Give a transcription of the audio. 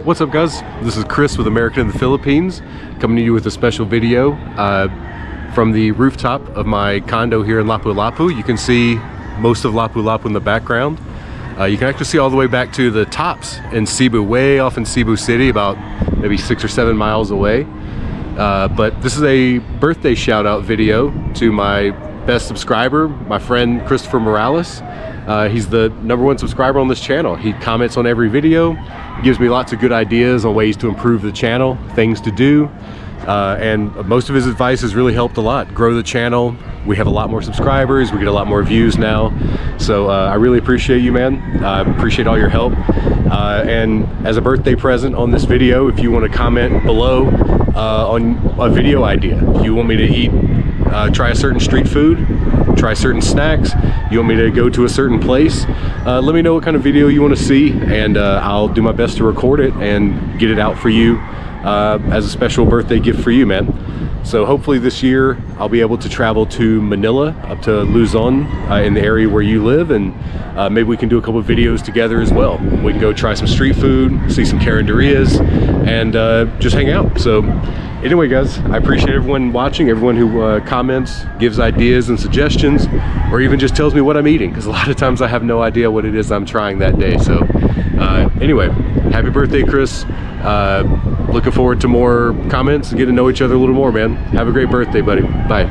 What's up, guys? This is Chris with American in the Philippines, coming to you with a special video from the rooftop of my condo here in Lapu-Lapu. You can see most of Lapu-Lapu in the background. You can actually see all the way back to the tops in Cebu, way off in Cebu City, about maybe 6 or 7 miles away. But this is a birthday shout out video to my best subscriber, my friend Christopher Morales. He's the #1 subscriber on this channel. He comments on every video, gives me lots of good ideas on ways to improve the channel, things to do, and most of his advice has really helped a lot. Grow the channel. We have a lot more subscribers, we get a lot more views now, so I really appreciate you, man. I appreciate all your help, and as a birthday present on this video, if you want to comment below on a video idea, if you want me to eat, try a certain street food, try certain snacks, you want me to go to a certain place, let me know what kind of video you want to see, and I'll do my best to record it and get it out for you as a special birthday gift for you, man. So hopefully this year I'll be able to travel to Manila, up to Luzon, in the area where you live, and maybe we can do a couple of videos together as well. We can go try some street food, see some carinderias, and just hang out. So anyway, guys, I appreciate everyone watching, everyone who comments, gives ideas and suggestions, or even just tells me what I'm eating, because a lot of times I have no idea what it is I'm trying that day. So anyway, happy birthday, Chris. Looking forward to more comments and getting to know each other a little more, man. Have a great birthday, buddy. Bye.